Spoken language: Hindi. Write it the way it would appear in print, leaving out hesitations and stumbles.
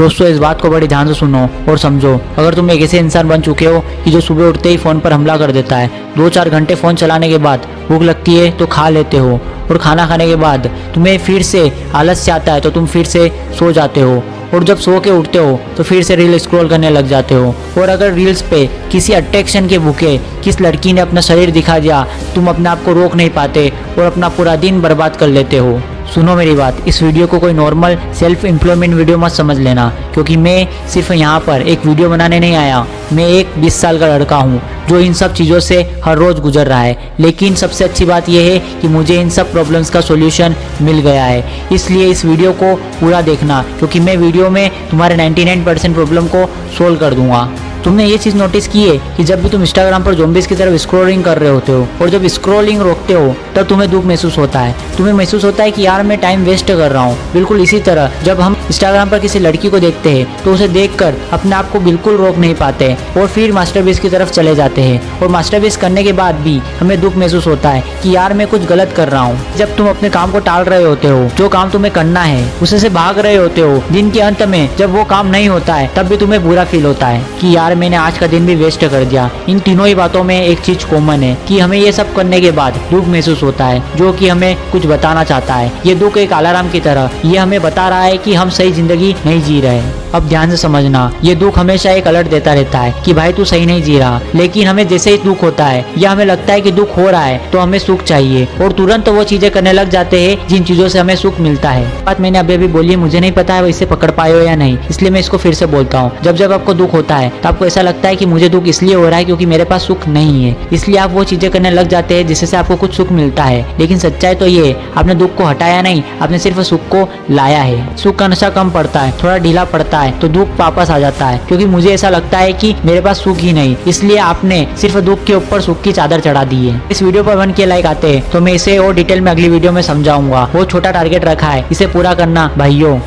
दोस्तों इस बात को बड़ी ध्यान से सुनो और समझो। अगर तुम एक ऐसे इंसान बन चुके हो कि जो सुबह उठते ही फ़ोन पर हमला कर देता है, 2-4 घंटे फ़ोन चलाने के बाद भूख लगती है तो खा लेते हो, और खाना खाने के बाद तुम्हें फिर से आलस्य आता है तो तुम फिर से सो जाते हो, और जब सो के उठते हो तो फिर से रील स्क्रॉल करने लग जाते हो। और अगर रील्स पे किसी अट्रैक्शन के भूखे किस लड़की ने अपना शरीर दिखा दिया, तुम अपने आप को रोक नहीं पाते और अपना पूरा दिन बर्बाद कर लेते हो। सुनो मेरी बात, इस वीडियो को कोई नॉर्मल सेल्फ एम्प्लॉयमेंट वीडियो मत समझ लेना, क्योंकि मैं सिर्फ यहाँ पर एक वीडियो बनाने नहीं आया। मैं एक 20 साल का लड़का हूँ जो इन सब चीज़ों से हर रोज़ गुजर रहा है। लेकिन सबसे अच्छी बात यह है कि मुझे इन सब प्रॉब्लम्स का सॉल्यूशन मिल गया है। इसलिए इस वीडियो को पूरा देखना, क्योंकि मैं वीडियो में तुम्हारे 99% प्रॉब्लम को सोल्व कर दूंगा। तुमने ये चीज़ नोटिस की है कि जब भी तुम इंस्टाग्राम पर ज़ॉम्बीज़ की तरफ स्क्रॉलिंग कर रहे होते हो और जब स्क्रॉलिंग रोकते हो तब तुम्हें दुख महसूस होता है। तुम्हें महसूस होता है कि यार मैं टाइम वेस्ट कर रहा हूँ। बिल्कुल इसी तरह जब हम इंस्टाग्राम पर किसी लड़की को देखते हैं तो उसे देखकर अपने आप को बिल्कुल रोक नहीं पाते और फिर मास्टरपीस की तरफ चले जाते हैं। और मास्टरपीस करने के बाद भी हमें दुख महसूस होता है कि यार मैं कुछ गलत कर रहा हूँ। जब तुम अपने काम को टाल रहे होते हो, जो काम तुम्हें करना है उसे से भाग रहे होते हो, दिन के अंत में जब वो काम नहीं होता है तब भी तुम्हें बुरा फील होता है कि यार मैंने आज का दिन भी वेस्ट कर दिया। इन तीनों ही बातों में एक चीज कॉमन है कि हमें ये सब करने के बाद दुख महसूस होता है, जो कि हमें कुछ बताना चाहता है। ये दुख एक अलार्म की तरह ये हमें बता रहा है कि हम सही जिंदगी नहीं जी रहे। अब ध्यान से समझना, ये दुख हमेशा एक अलर्ट देता रहता है कि भाई तू सही नहीं जी रहा। लेकिन हमें जैसे ही दुख होता है या हमें लगता है कि दुख हो रहा है तो हमें सुख चाहिए और तुरंत वो चीजें करने लग जाते हैं जिन चीजों से हमें सुख मिलता है। बात मैंने अभी बोली है, मुझे नहीं पता है वो इसे पकड़ पाए हो या नहीं, इसलिए मैं इसको फिर से बोलता हूँ। जब जब आपको दुख होता है तो आपको ऐसा लगता है कि मुझे दुख इसलिए हो रहा है क्योंकि मेरे पास सुख नहीं है, इसलिए आप वो चीजें करने लग जाते हैं जिससे आपको कुछ सुख मिलता है। लेकिन सच्चाई तो ये, आपने दुख को हटाया नहीं, आपने सिर्फ सुख को लाया है। सुख का नशा कम पड़ता है, थोड़ा ढीला पड़ता है तो दुख वापस आ जाता है, क्योंकि मुझे ऐसा लगता है कि मेरे पास सुख ही नहीं, इसलिए आपने सिर्फ दुख के ऊपर सुख की चादर चढ़ा दी है। इस वीडियो पर 1K लाइक आते हैं तो मैं इसे और डिटेल में अगली वीडियो में समझाऊंगा। वो छोटा टारगेट रखा है, इसे पूरा करना भाइयों।